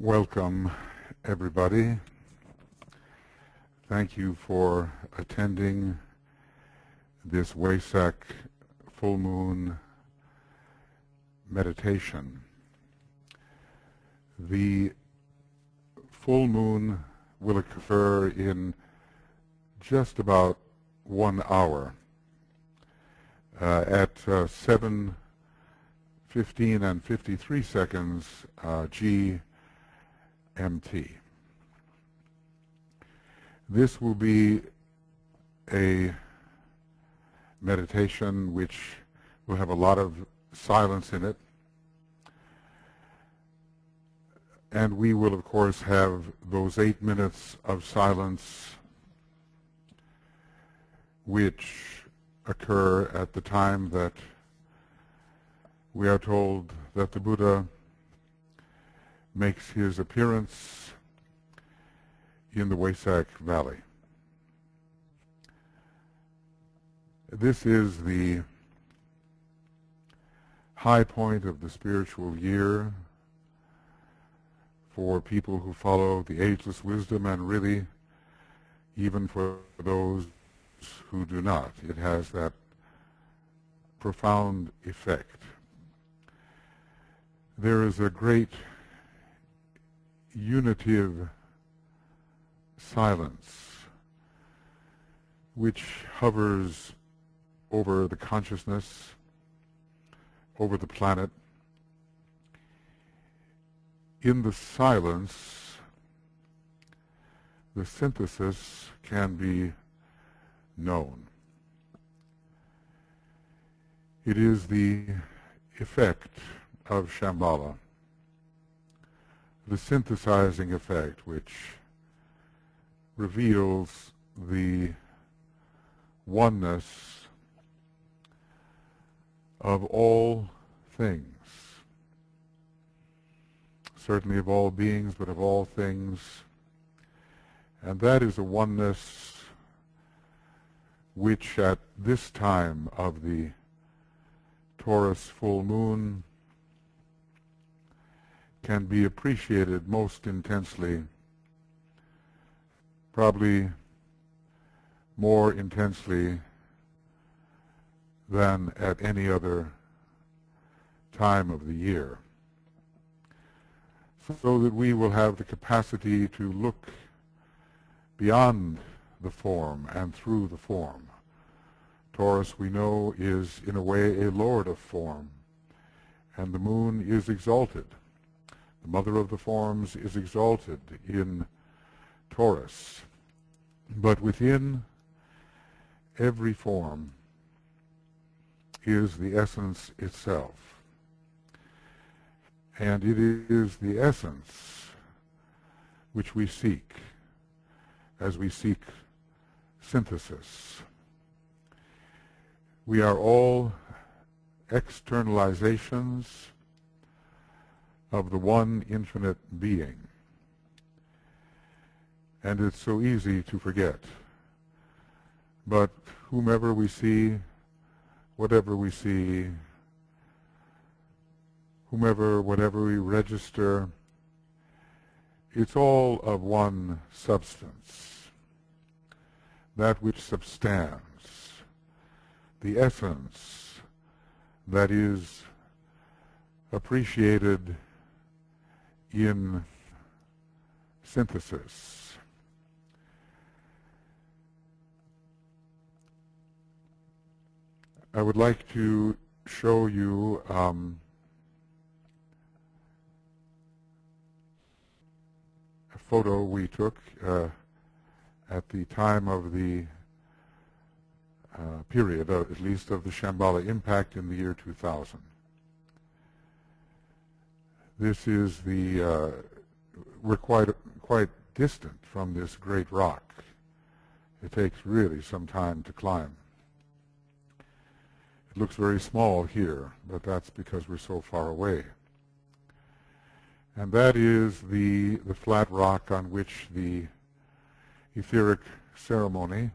Welcome, everybody. Thank you for attending this Vesic full moon meditation. The full moon will occur in just about 1 hour at 7:15 and 53 seconds GMT. This will be a meditation which will have a lot of silence in it, and we will of course have those 8 minutes of silence which occur at the time that we are told that the Buddha makes his appearance in the Vesic Valley. This is the high point of the spiritual year for people who follow the ageless wisdom, and really even for those who do not. It has that profound effect. There is a great unitive silence which hovers over the consciousness, over the planet. In the silence, the synthesis can be known. It is the effect of Shambhala, the synthesizing effect, which reveals the oneness of all things, certainly of all beings, but of all things. And that is a oneness which at this time of the Taurus full moon can be appreciated most intensely, probably more intensely than at any other time of the year, so that we will have the capacity to look beyond the form and through the form. Taurus, we know, is in a way a lord of form, and the moon is exalted. The mother of the forms is exalted in Taurus. But within every form is the essence itself. And it is the essence which we seek as we seek synthesis. We are all externalizations of the one infinite being. And it's so easy to forget. But whomever we see, whatever we see, whatever we register, it's all of one substance, that which substands, the essence that is appreciated in synthesis. I would like to show you a photo we took at the time of the period, at least of the Shambhala impact in the year 2000. This is the, we're quite distant from this great rock. It takes really some time to climb. It looks very small here, but that's because we're so far away. And that is the flat rock on which the etheric ceremony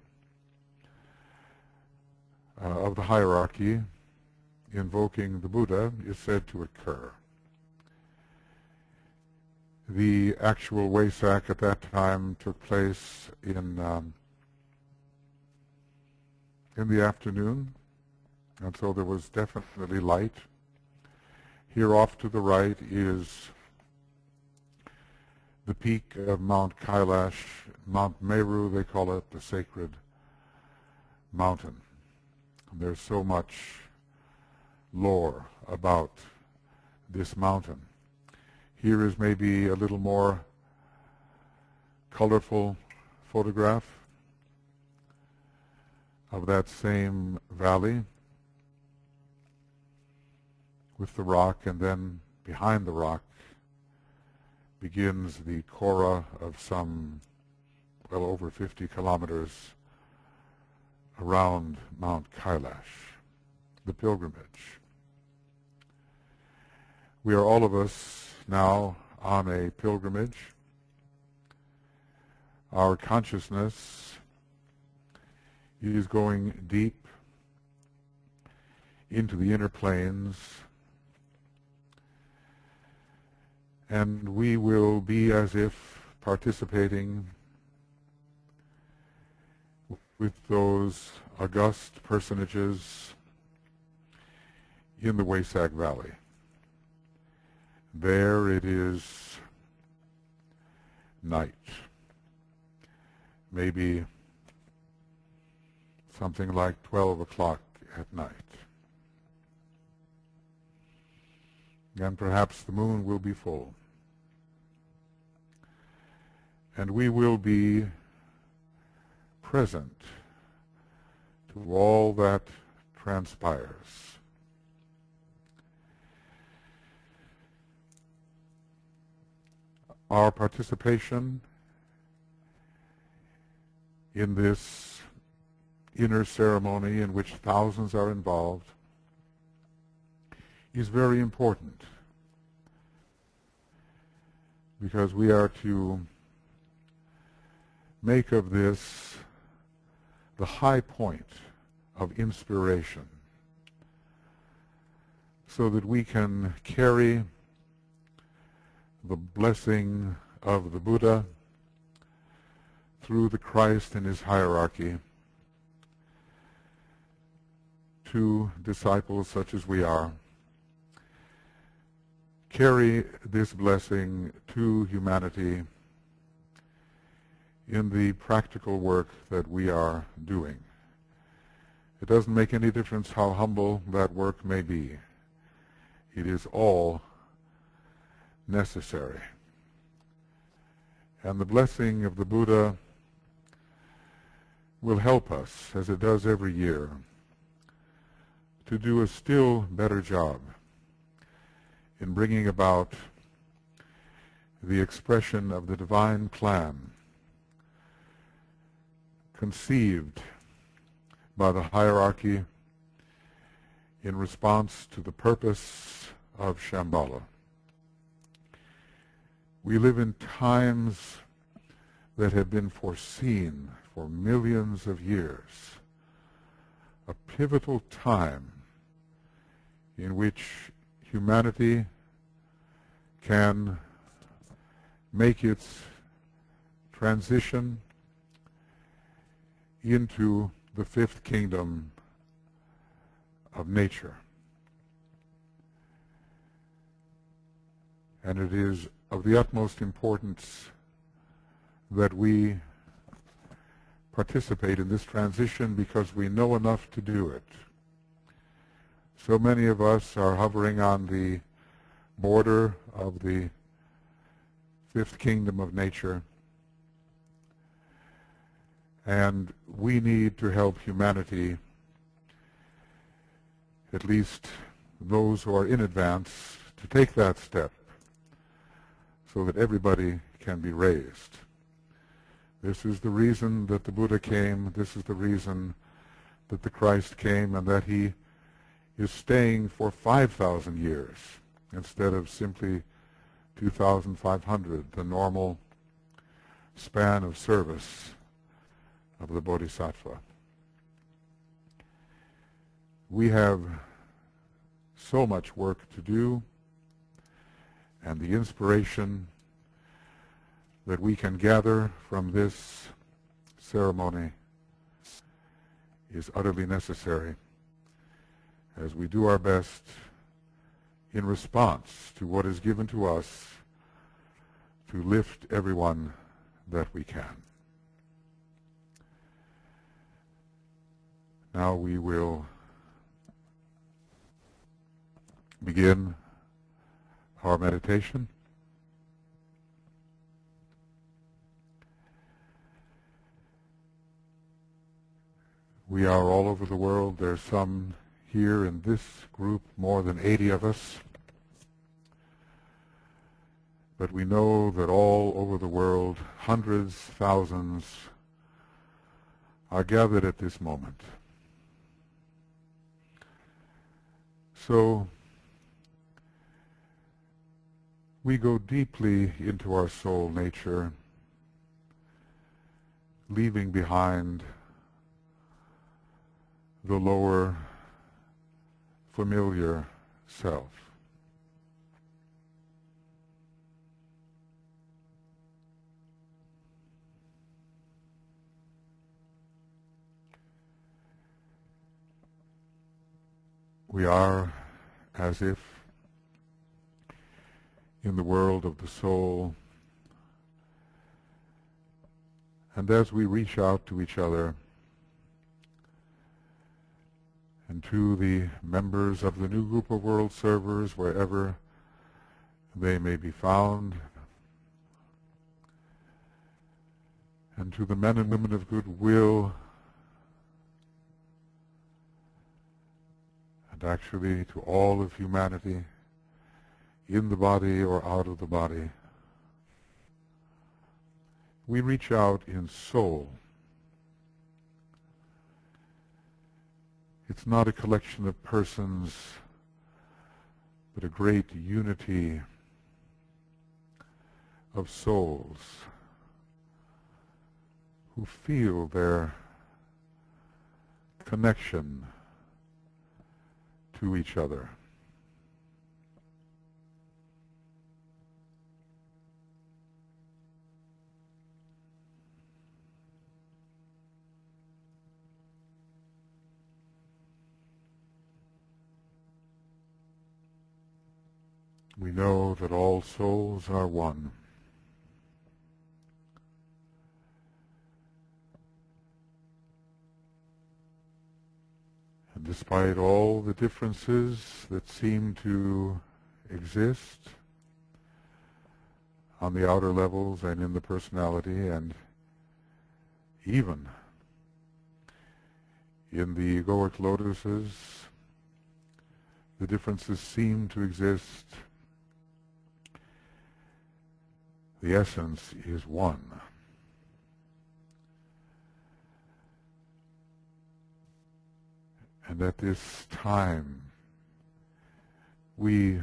of the hierarchy invoking the Buddha is said to occur. The actual Vaisak at that time took place in the afternoon, and so there was definitely light. Here off to the right is the peak of Mount Kailash, Mount Meru, they call it, the sacred mountain. And there's so much lore about this mountain. Here is maybe a little more colorful photograph of that same valley with the rock, and then behind the rock begins the Kora of some, well, over 50 kilometers around Mount Kailash, the pilgrimage. We are all of us now on a pilgrimage. Our consciousness is going deep into the inner planes, and we will be as if participating with those august personages in the Vaisak Valley. There it is night, maybe something like 12 o'clock at night. And perhaps the moon will be full. And we will be present to all that transpires. Our participation in this inner ceremony in which thousands are involved is very important, because we are to make of this the high point of inspiration, so that we can carry the blessing of the Buddha through the Christ and his hierarchy to disciples such as we are. Carry this blessing to humanity in the practical work that we are doing. It doesn't make any difference how humble that work may be. It is all necessary. And the blessing of the Buddha will help us, as it does every year, to do a still better job in bringing about the expression of the divine plan conceived by the hierarchy in response to the purpose of Shambhala. We live in times that have been foreseen for millions of years, a pivotal time in which humanity can make its transition into the fifth kingdom of nature. And it is of the utmost importance that we participate in this transition, because we know enough to do it. So many of us are hovering on the border of the fifth kingdom of nature, and we need to help humanity, at least those who are in advance, to take that step so that everybody can be raised. This is the reason that the Buddha came. This is the reason that the Christ came, and that he is staying for 5,000 years instead of simply 2,500, the normal span of service of the Bodhisattva. We have so much work to do, and the inspiration that we can gather from this ceremony is utterly necessary as we do our best in response to what is given to us to lift everyone that we can. Now we will begin our meditation. We are all over the world. There's some here in this group, more than 80 of us. But we know that all over the world, hundreds, thousands are gathered at this moment. So we go deeply into our soul nature, leaving behind the lower familiar self. We are as if in the world of the soul, and as we reach out to each other and to the members of the new group of world servers, wherever they may be found, and to the men and women of goodwill, and actually to all of humanity, in the body or out of the body, we reach out in soul. It's not a collection of persons, but a great unity of souls who feel their connection to each other. We know that all souls are one. And despite all the differences that seem to exist on the outer levels and in the personality, and even in the egoic lotuses, the differences seem to exist. The essence is one. And at this time, we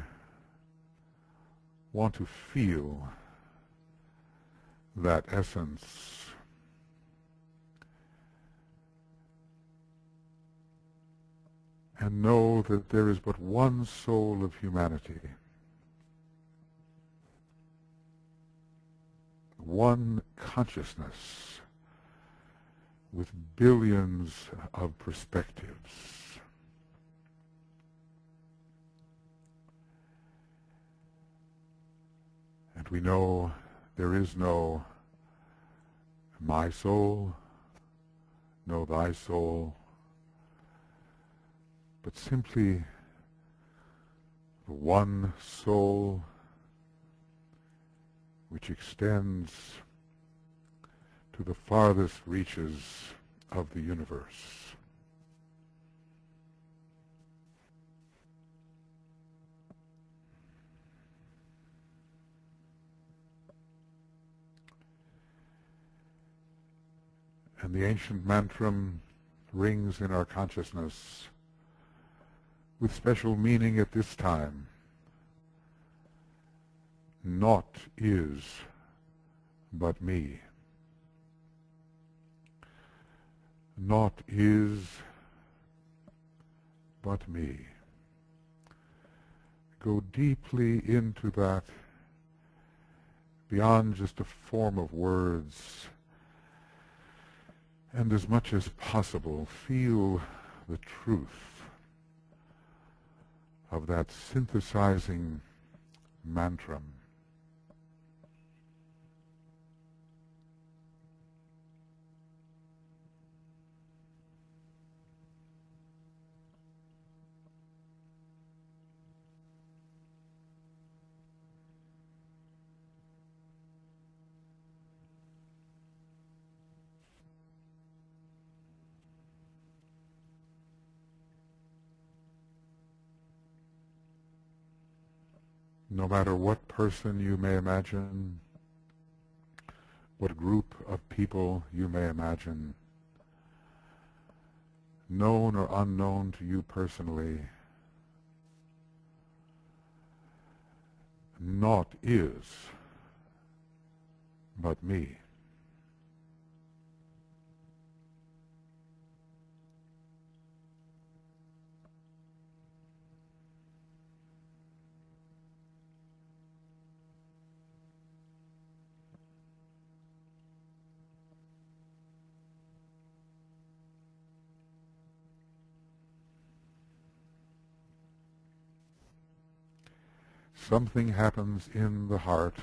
want to feel that essence and know that there is but one soul of humanity, one consciousness with billions of perspectives. And we know there is no my soul, no thy soul, but simply the one soul which extends to the farthest reaches of the universe. And the ancient mantra rings in our consciousness with special meaning at this time. Naught is but me. Naught is but me. Go deeply into that beyond just a form of words, and as much as possible feel the truth of that synthesizing mantra. No matter what person you may imagine, what group of people you may imagine, known or unknown to you personally, naught is but me. Something happens in the heart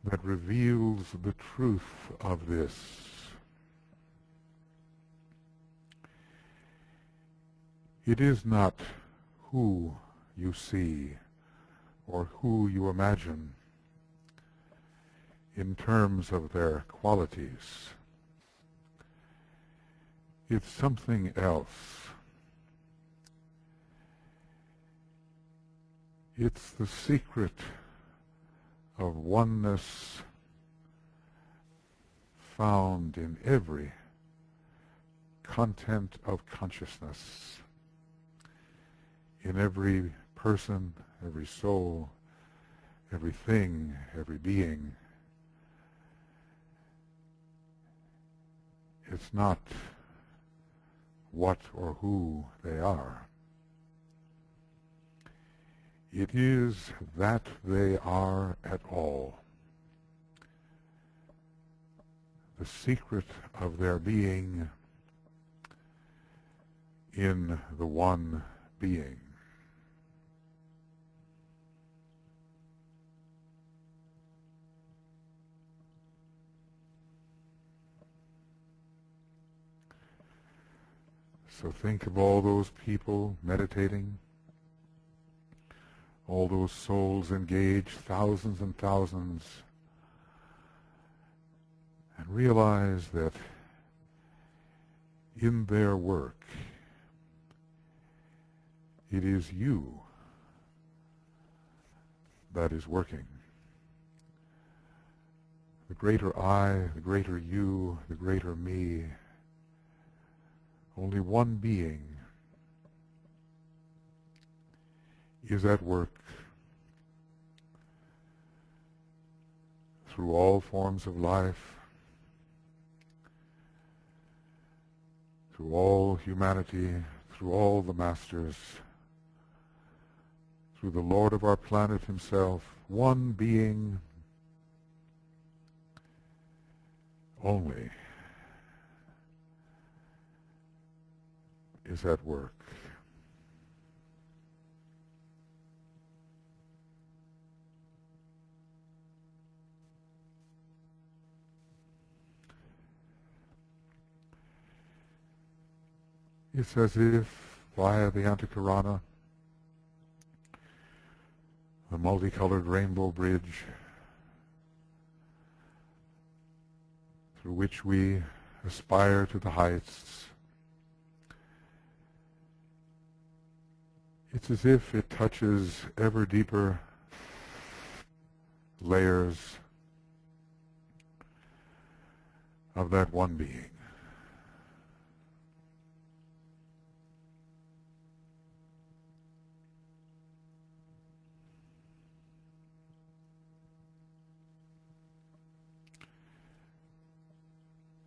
that reveals the truth of this. It is not who you see or who you imagine in terms of their qualities. It's something else. It's the secret of oneness found in every content of consciousness, in every person, every soul, everything, every being. It's not what or who they are. It is that they are at all. The secret of their being in the one being. So think of all those people meditating, all those souls engaged, thousands and thousands, and realize that in their work, it is you that is working. The greater I, the greater you, the greater me, only one being is at work through all forms of life, through all humanity, through all the masters, through the Lord of our planet himself. One being only is at work. It's as if via the Antakarana, the multicolored rainbow bridge through which we aspire to the heights, it's as if it touches ever deeper layers of that one being.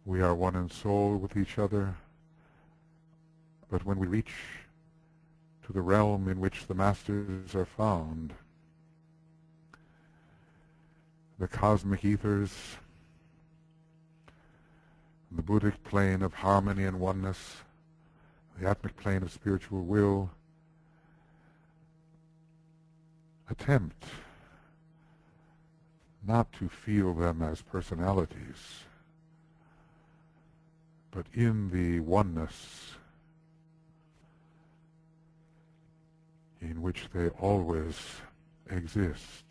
We are one in soul with each other, but when we reach to the realm in which the masters are found, the cosmic ethers, the Buddhic plane of harmony and oneness, the Atmic plane of spiritual will, attempt not to feel them as personalities, but in the oneness in which they always exist.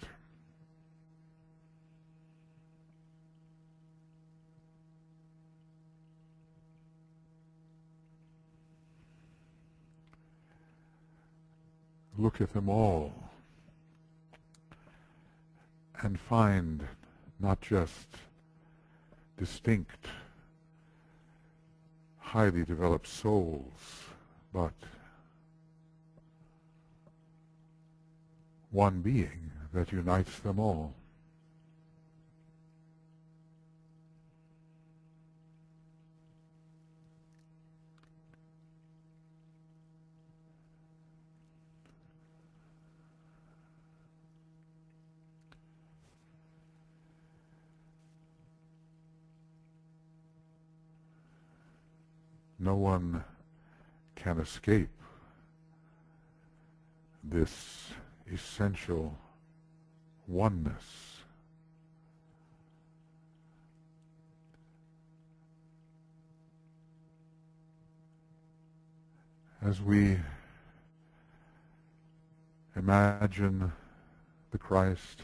Look at them all and find not just distinct, highly developed souls, but one being that unites them all. No one can escape this essential oneness. As we imagine the Christ,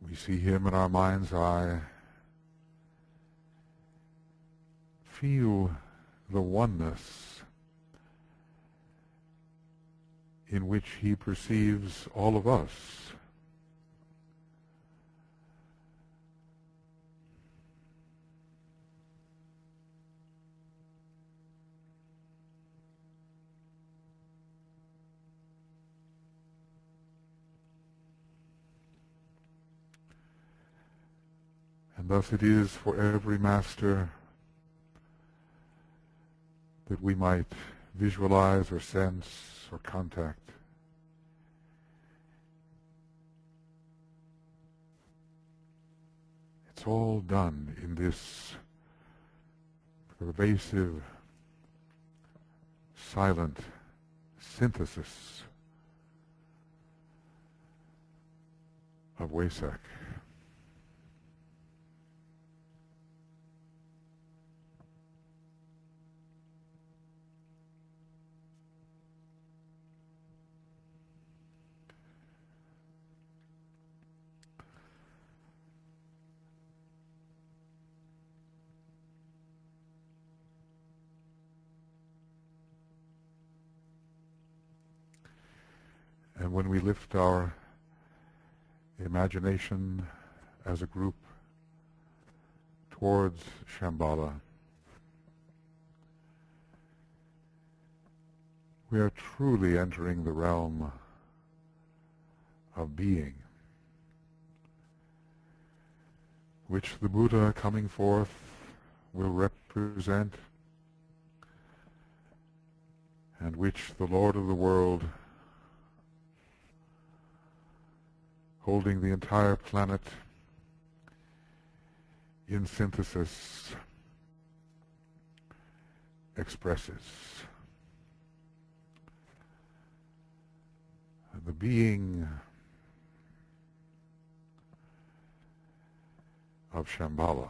we see him in our mind's eye, feel the oneness in which he perceives all of us. And thus it is for every master that we might visualize or sense or contact it's all done in this pervasive, silent synthesis of Vesakh. And when we lift our imagination as a group towards Shambhala, we are truly entering the realm of being, which the Buddha coming forth will represent, and which the Lord of the world, holding the entire planet in synthesis, expresses. The being of Shambhala.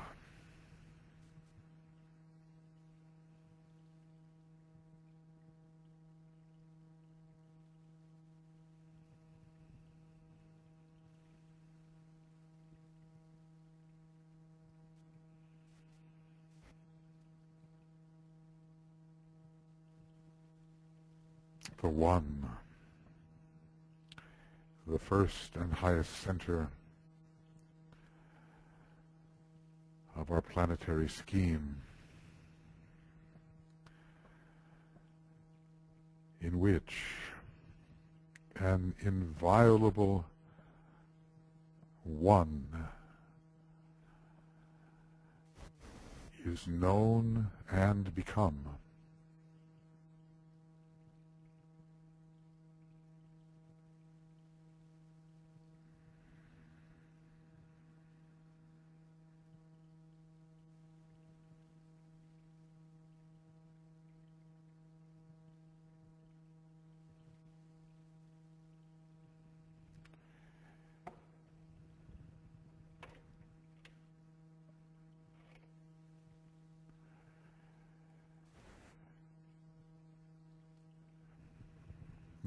The One, the first and highest center of our planetary scheme, in which an inviolable One is known and become.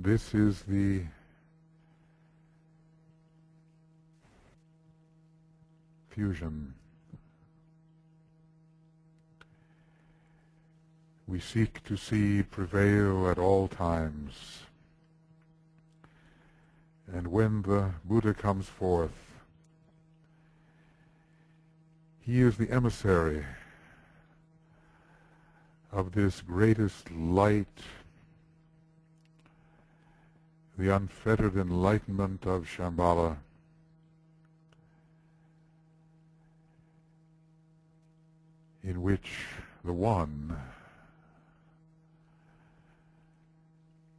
This is the fusion we seek to see prevail at all times. And when the Buddha comes forth, he is the emissary of this greatest light, the unfettered enlightenment of Shambhala, in which the One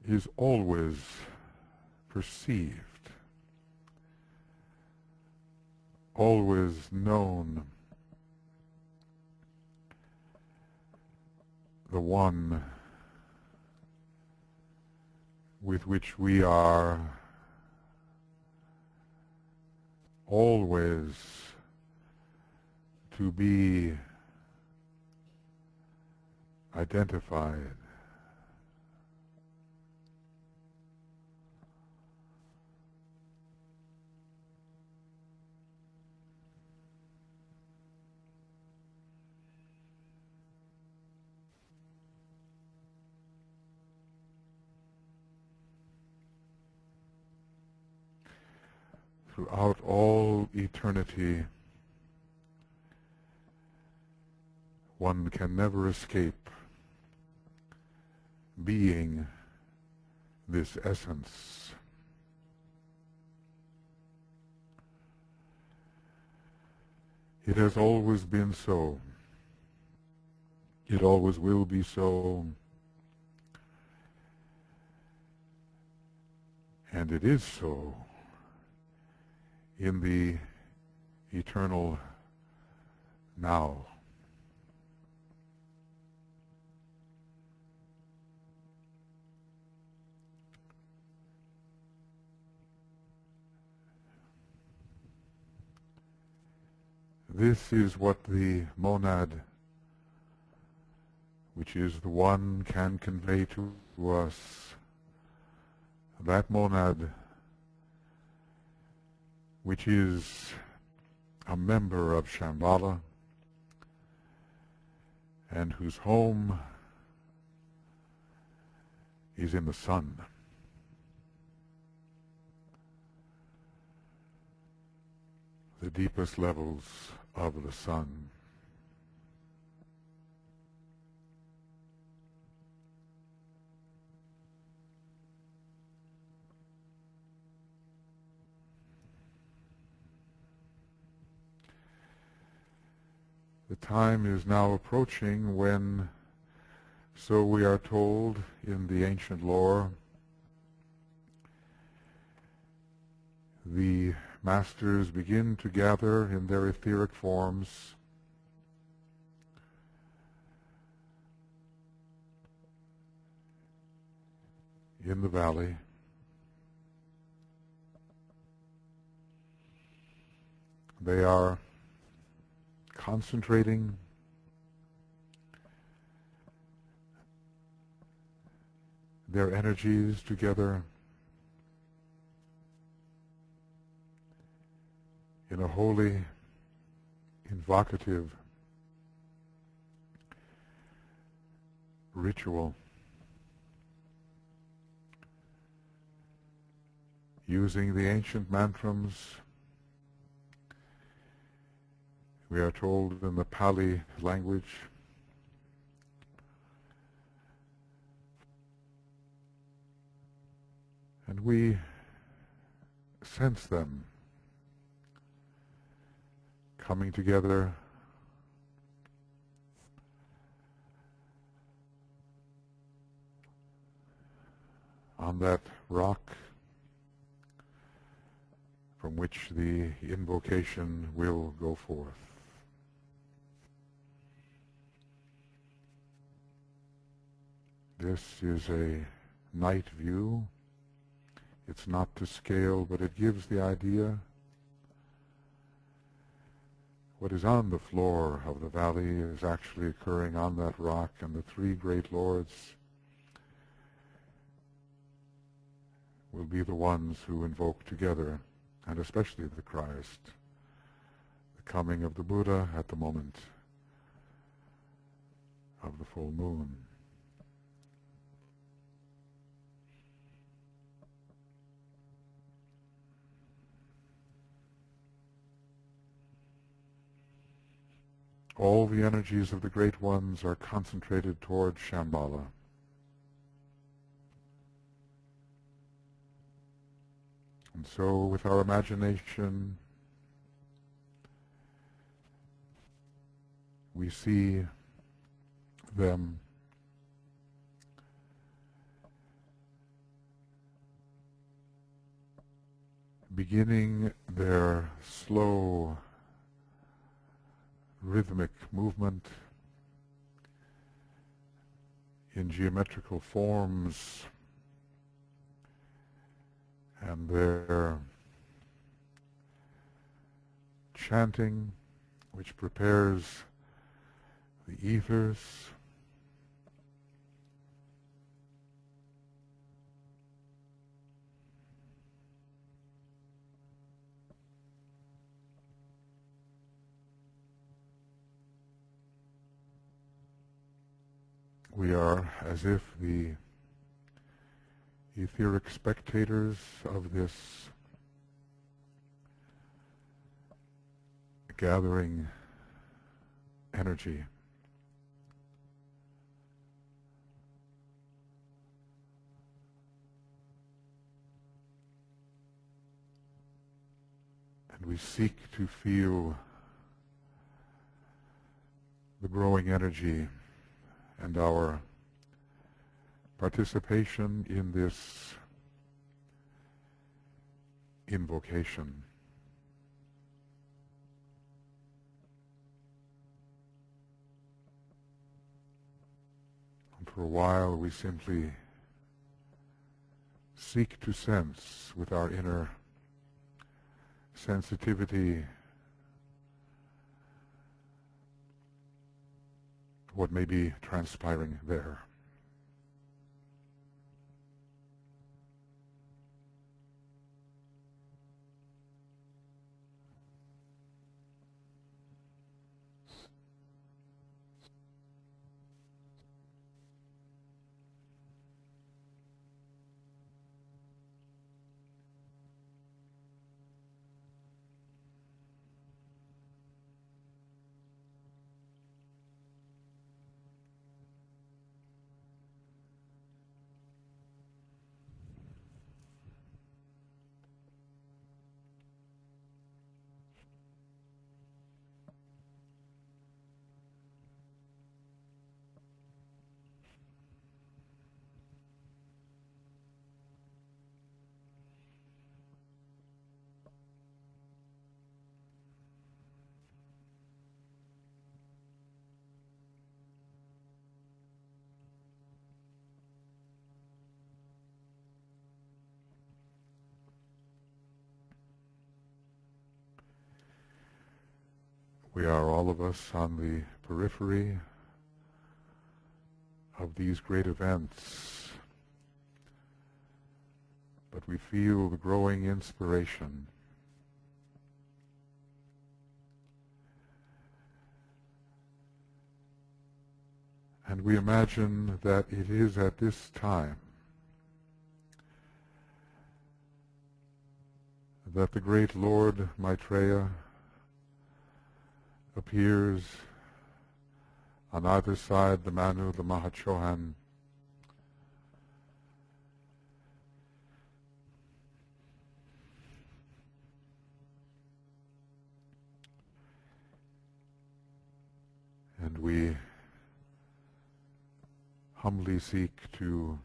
is always perceived, always known, the One with which we are always to be identified. Throughout all eternity, one can never escape being this essence. It has always been so. It always will be so. And it is so in the eternal now. This is what the monad, which is the One, can convey to us. That monad, which is a member of Shambhala and whose home is in the sun. The deepest levels of the sun. The time is now approaching when, so we are told in the ancient lore, the masters begin to gather in their etheric forms in the valley. They are concentrating their energies together in a holy, invocative ritual, using the ancient mantras. We are told in the Pali language, and we sense them coming together on that rock from which the invocation will go forth. This is a night view. It's not to scale, but it gives the idea. What is on the floor of the valley is actually occurring on that rock, and the three great lords will be the ones who invoke together, and especially the Christ, the coming of the Buddha at the moment of the full moon. All the energies of the Great Ones are concentrated towards Shambhala. And so with our imagination, we see them beginning their slow rhythmic movement in geometrical forms, and their chanting, which prepares the ethers we are as if the etheric spectators of this gathering energy. And we seek to feel the growing energy and our participation in this invocation. And for a while we simply seek to sense with our inner sensitivity what may be transpiring there. We are all of us on the periphery of these great events, but we feel the growing inspiration. And we imagine that it is at this time that the great Lord Maitreya appears on either side the Manu, the Mahachohan, and we humbly seek to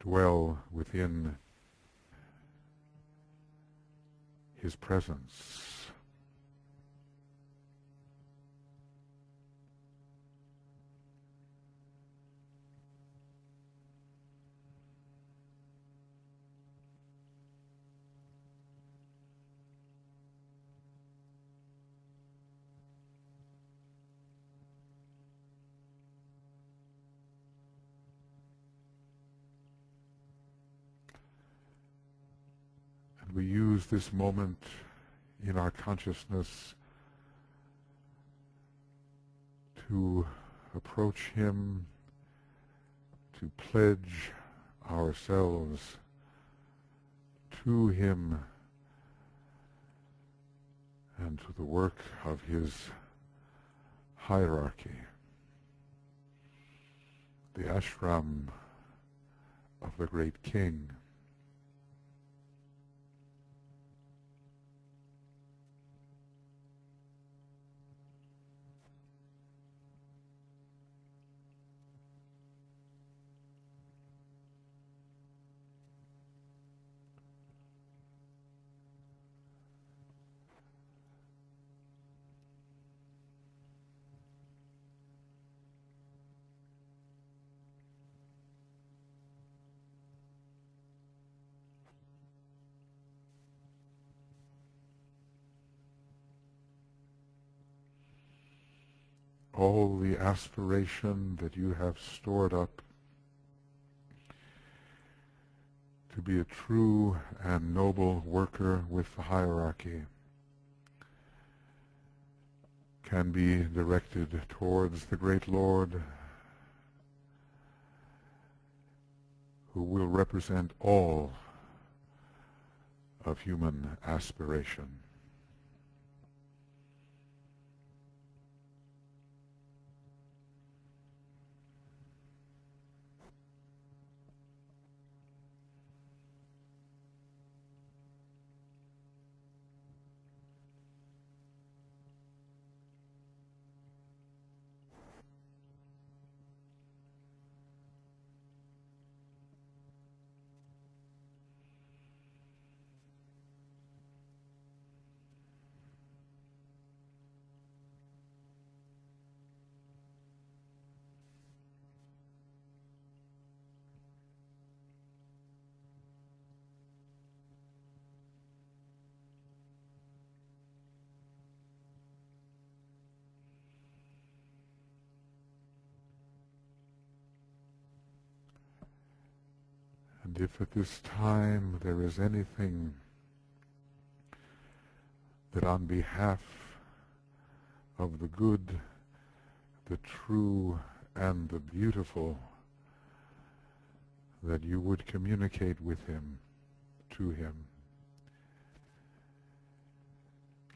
dwell within his presence. we use this moment in our consciousness to approach Him, to pledge ourselves to Him and to the work of His hierarchy, the ashram of the great king. All the aspiration that you have stored up to be a true and noble worker with the hierarchy can be directed towards the great Lord, who will represent all of human aspiration. And if at this time there is anything that on behalf of the good, the true, and the beautiful, that you would communicate with Him, to Him,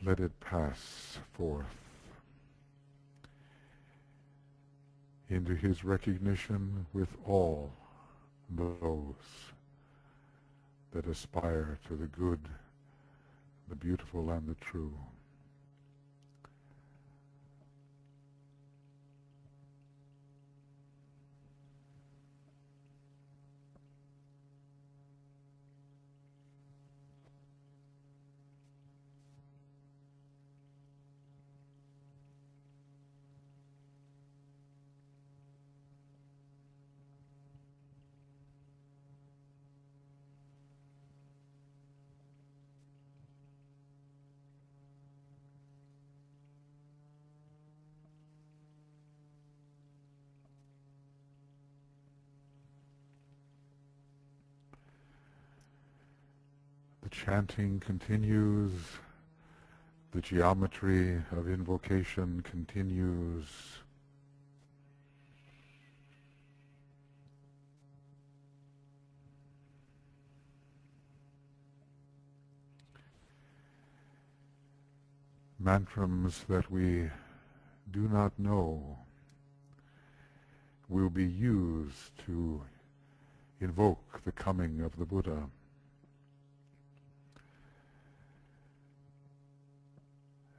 let it pass forth into His recognition with all those that aspire to the good, the beautiful, and the true. Chanting continues, the geometry of invocation continues. Mantras that we do not know will be used to invoke the coming of the Buddha.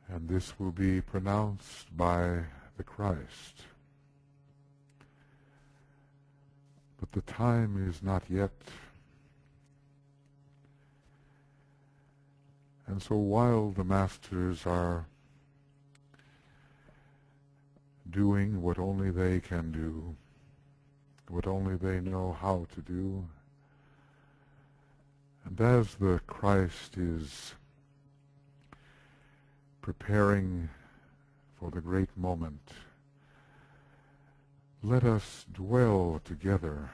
And this will be pronounced by the Christ. But the time is not yet. And so while the Masters are doing what only they can do, what only they know how to do, and as the Christ is preparing for the great moment, let us dwell together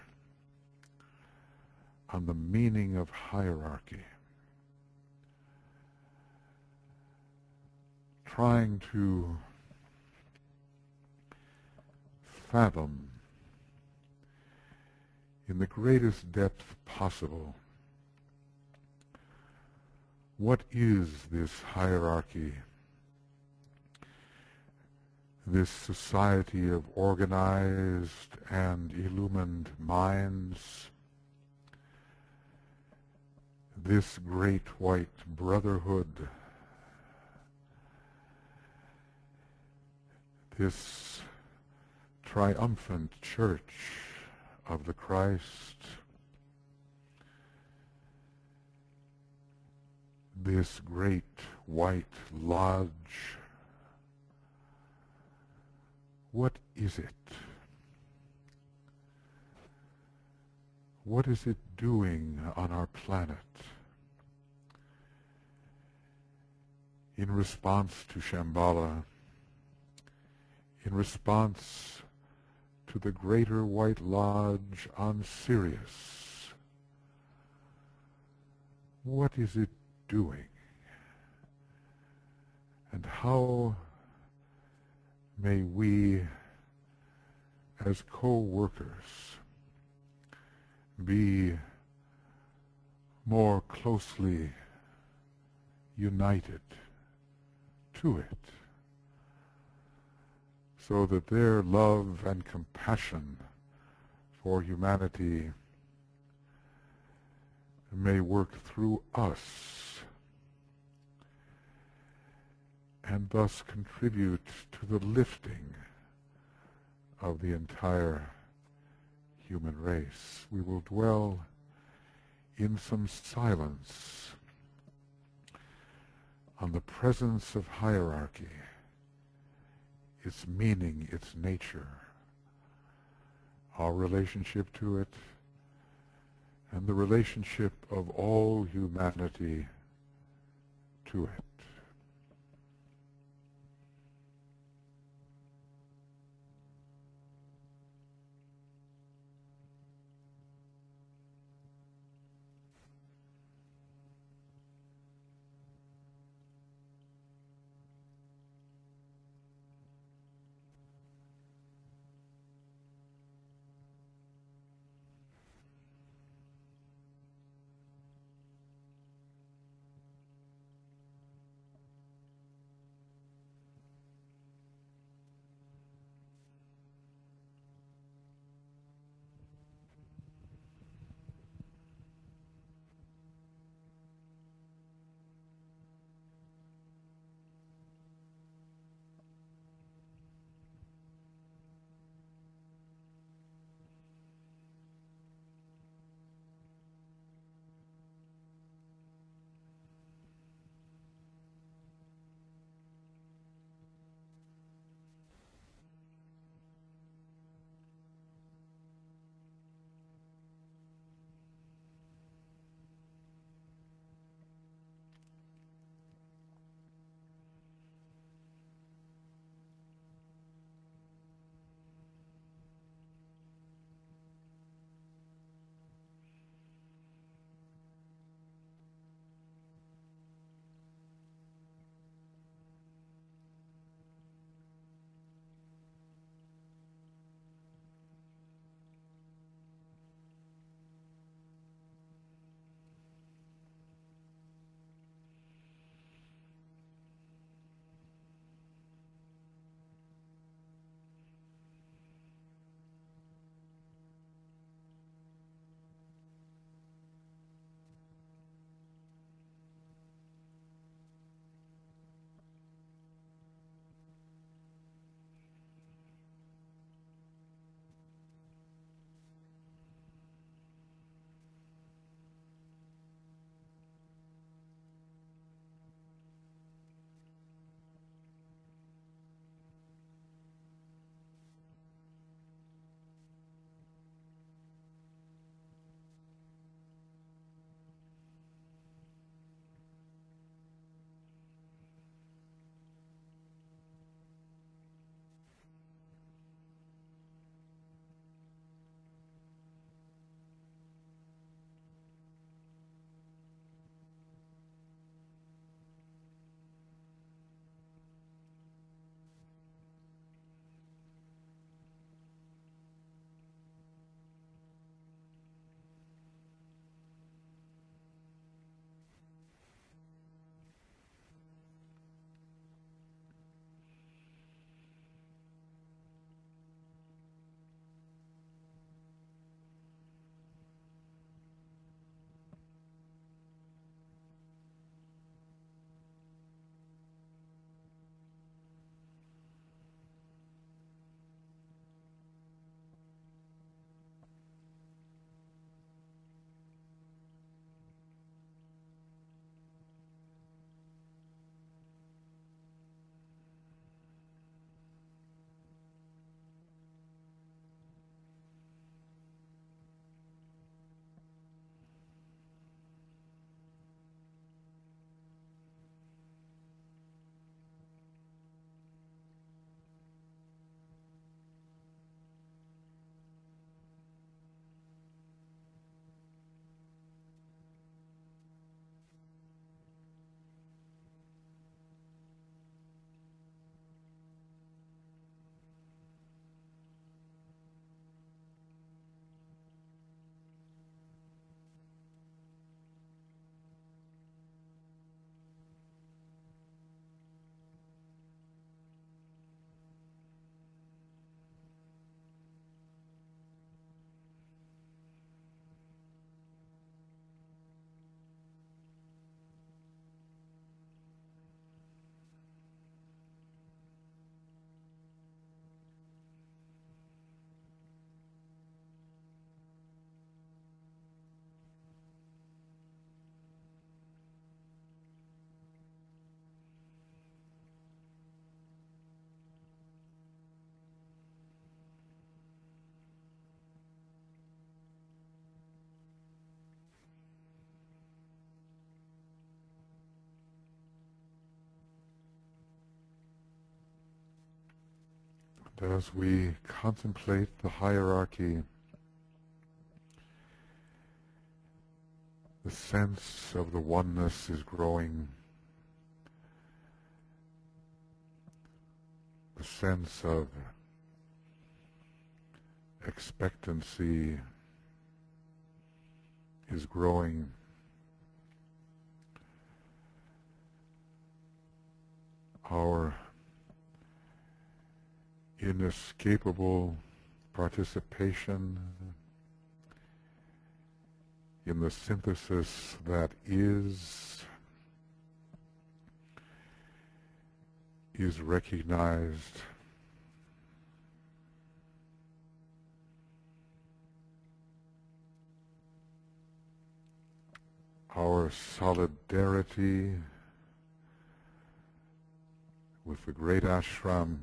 on the meaning of hierarchy, trying to fathom in the greatest depth possible what is this hierarchy, this society of organized and illumined minds, this great white brotherhood, this triumphant church of the Christ, this great white lodge. What is it? What is it doing on our planet in response to Shambhala, in response to the greater white lodge on Sirius? What is it doing? And how may we, as co-workers, be more closely united to it, so that their love and compassion for humanity may work through us and thus contribute to the lifting of the entire human race. We will dwell in some silence on the presence of hierarchy, its meaning, its nature, our relationship to it, and the relationship of all humanity to it. And as we contemplate the hierarchy, the sense of the oneness is growing. The sense of expectancy is growing. Our inescapable participation in the synthesis that is recognized. Our solidarity with the great ashram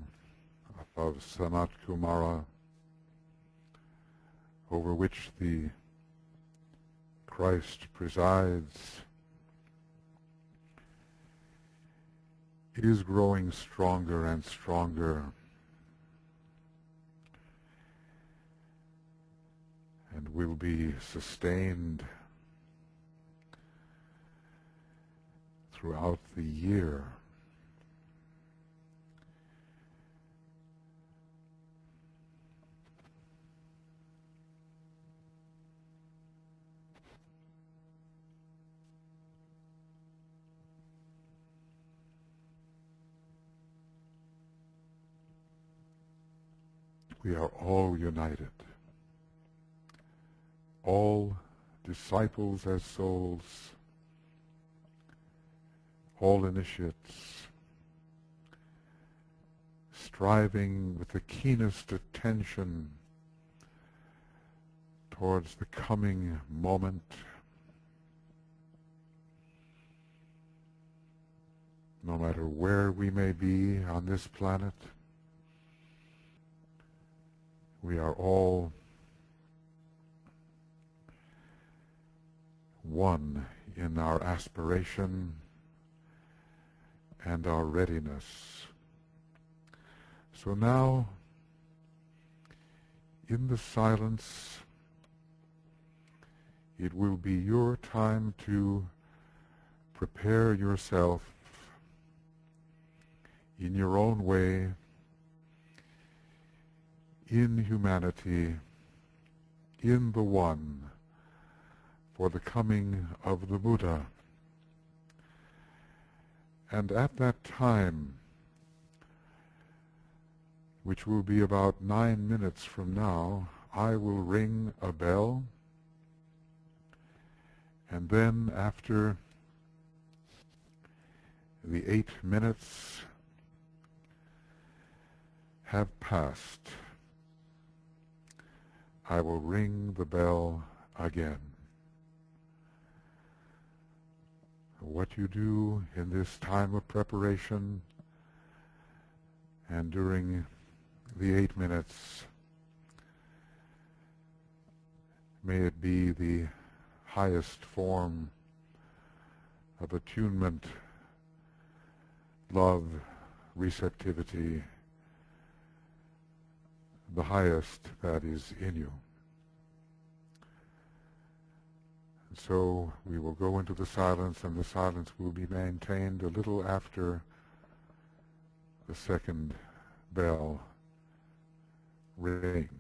of Sanat Kumara, over which the Christ presides, is growing stronger and stronger, and will be sustained throughout the year. We are all united, all disciples as souls, all initiates, striving with the keenest attention towards the coming moment, no matter where we may be on this planet. We are all one in our aspiration and our readiness. So now, in the silence, it will be your time to prepare yourself in your own way, in humanity, in the One, for the coming of the Buddha. And at that time, which will be about 9 minutes from now, I will ring a bell, and then after the 8 minutes have passed, I will ring the bell again. What you do in this time of preparation and during the 8 minutes, may it be the highest form of attunement, love, receptivity, the highest that is in you. And so we will go into the silence, and the silence will be maintained a little after the second bell rings.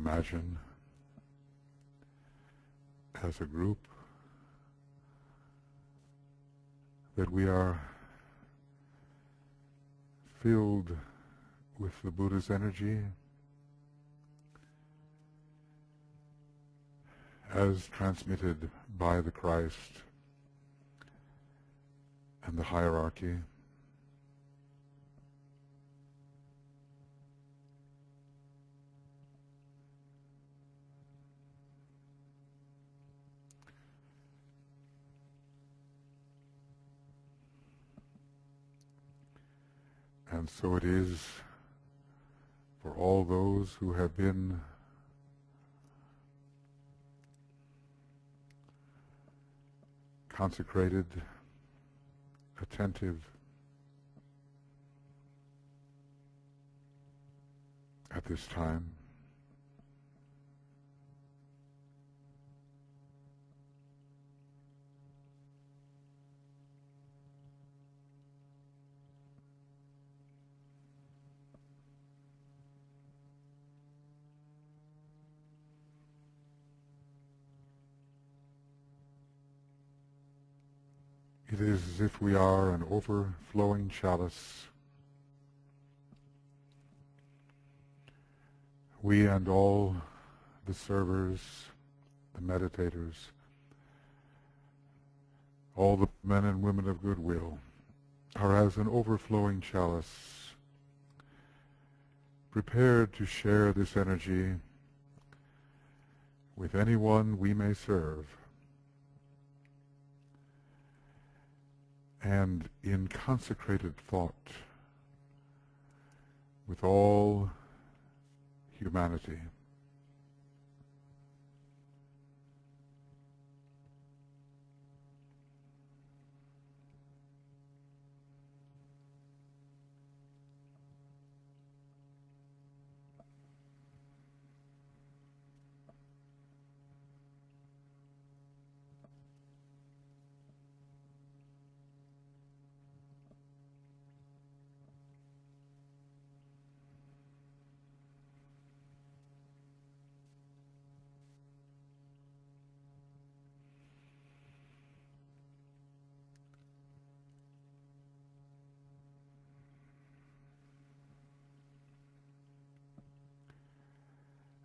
imagine as a group that we are filled with the Buddha's energy as transmitted by the Christ and the hierarchy. And so it is for all those who have been consecrated, attentive at this time. It is as if we are an overflowing chalice. We and all the servers, the meditators, all the men and women of goodwill are as an overflowing chalice, prepared to share this energy with anyone we may serve. And in consecrated thought with all humanity.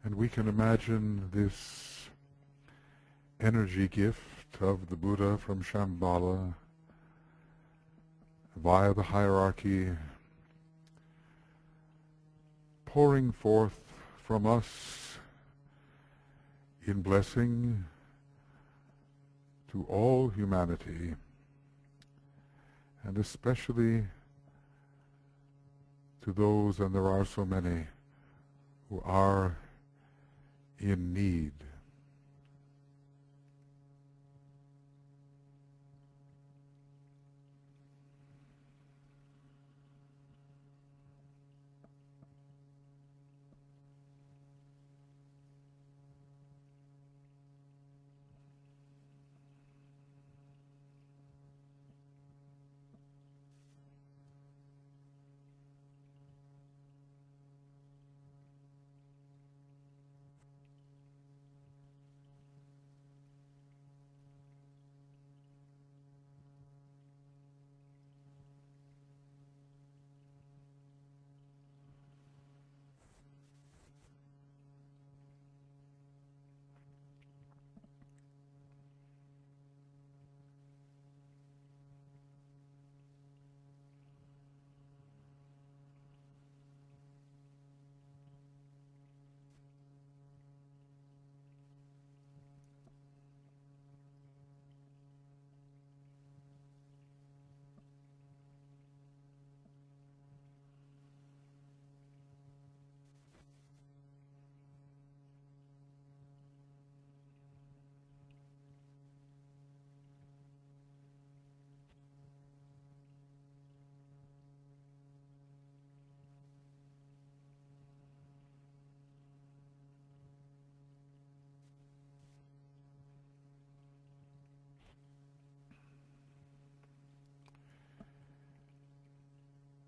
And we can imagine this energy gift of the Buddha from Shambhala via the hierarchy pouring forth from us in blessing to all humanity, and especially to those, and there are so many, who are in need.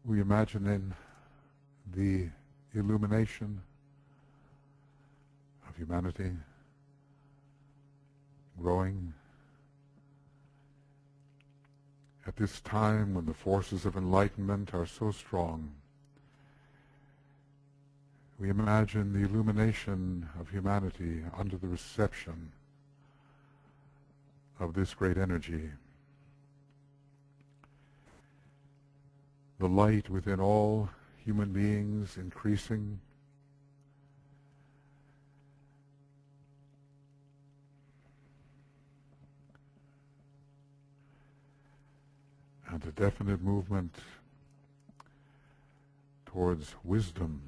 We imagine in the illumination of humanity, growing. At this time when the forces of enlightenment are so strong, we imagine the illumination of humanity under the reception of this great energy. The light within all human beings increasing, and a definite movement towards wisdom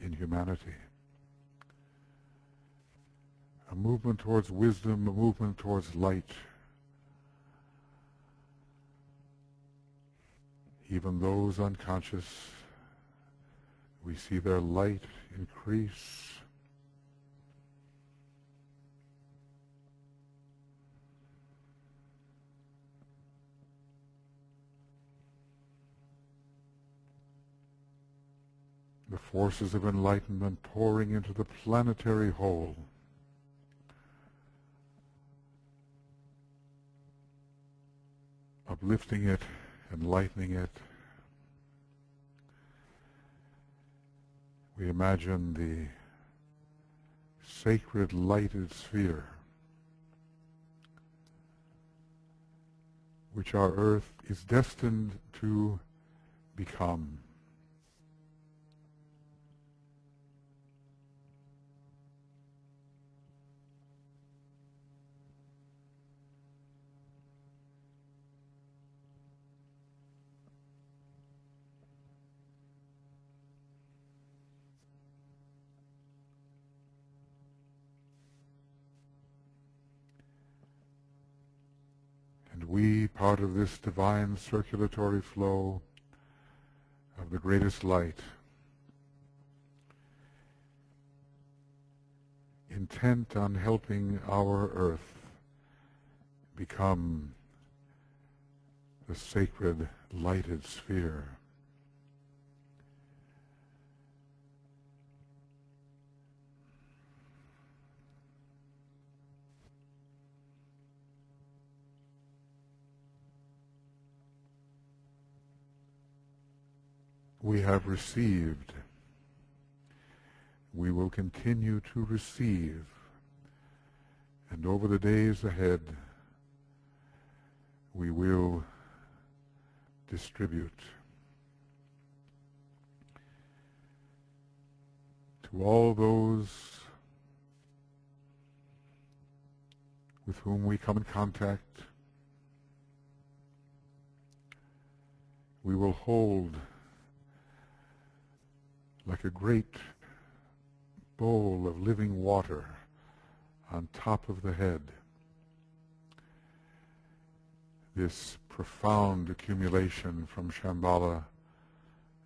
in humanity. A movement towards wisdom, a movement towards light. Even those unconscious, we see their light increase. The forces of enlightenment pouring into the planetary whole. Uplifting it, enlightening it. We imagine the sacred lighted sphere which our earth is destined to become. We, part of this divine circulatory flow of the greatest light, intent on helping our earth become the sacred lighted sphere. We have received. We will continue to receive. And over the days ahead, we will distribute. To all those with whom we come in contact, we will hold like a great bowl of living water on top of the head, this profound accumulation from Shambhala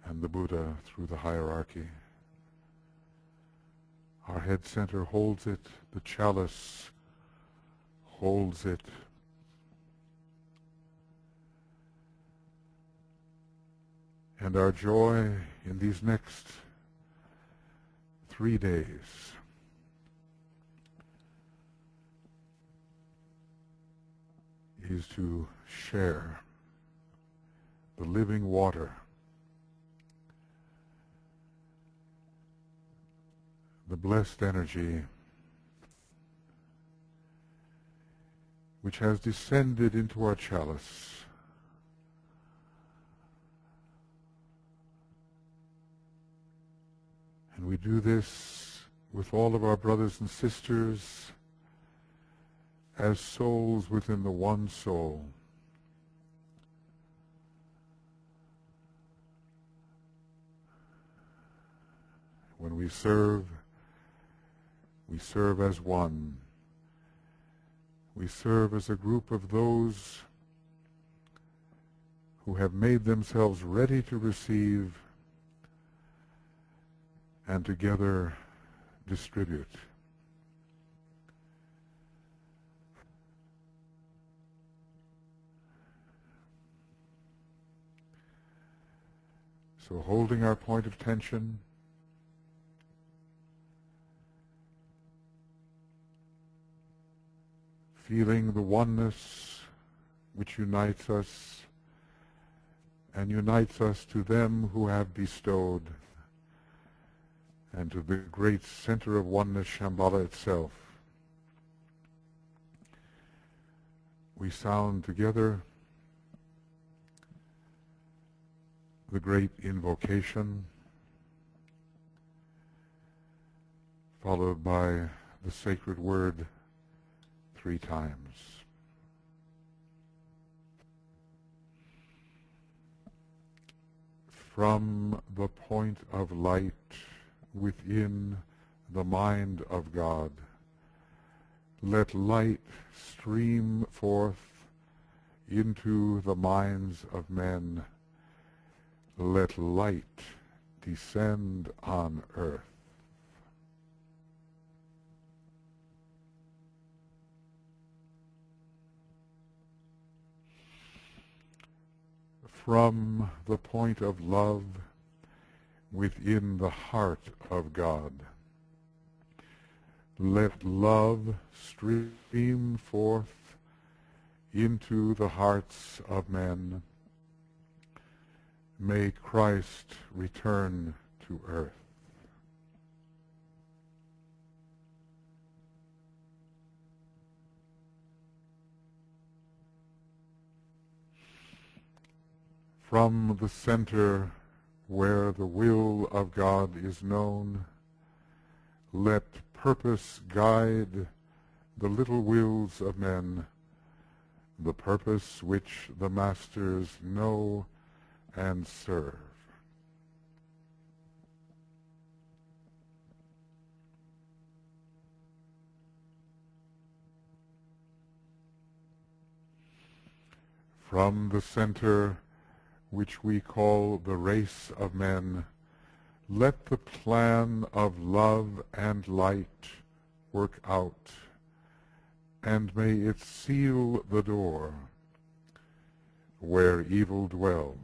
and the Buddha through the hierarchy. Our head center holds it, the chalice holds it. And our joy in these next 3 days is to share the living water, the blessed energy which has descended into our chalice. And we do this with all of our brothers and sisters as souls within the one soul. When we serve as one. We serve as a group of those who have made themselves ready to receive and together distribute. So holding our point of tension, feeling the oneness which unites us and unites us to them who have bestowed, and to the great center of oneness, Shambhala itself. We sound together the great invocation, followed by the sacred word 3 times. From the point of light within the mind of God, let light stream forth into the minds of men. Let light descend on earth. From the point of love within the heart of God, let love stream forth into the hearts of men. May Christ return to earth. From the center where the will of God is known, let purpose guide the little wills of men, the purpose which the masters know and serve. From the center which we call the race of men, let the plan of love and light work out, and may it seal the door where evil dwells.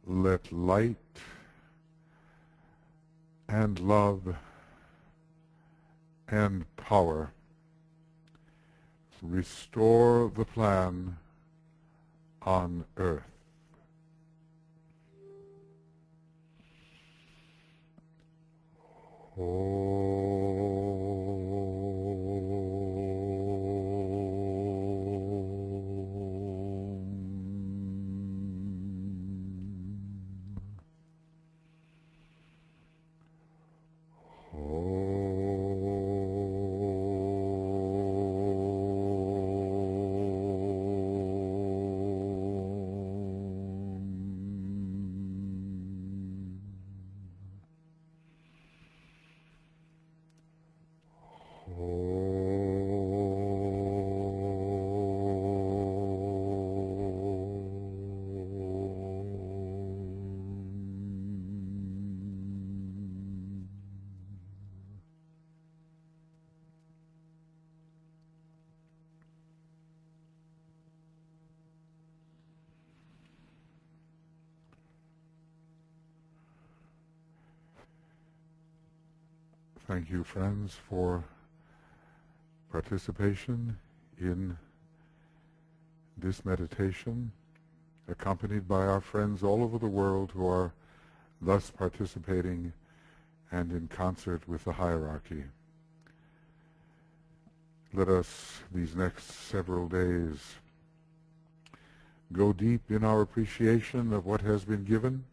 Let light and love and power restore the plan on earth. Thank you, friends, for participation in this meditation, accompanied by our friends all over the world who are thus participating and in concert with the hierarchy. Let us, these next several days, go deep in our appreciation of what has been given,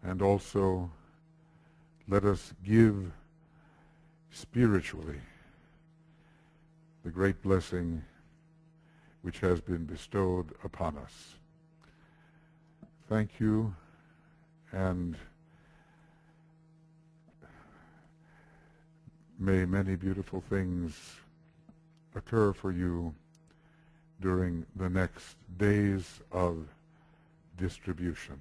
and also let us give spiritually the great blessing which has been bestowed upon us. Thank you, and may many beautiful things occur for you during the next days of distribution.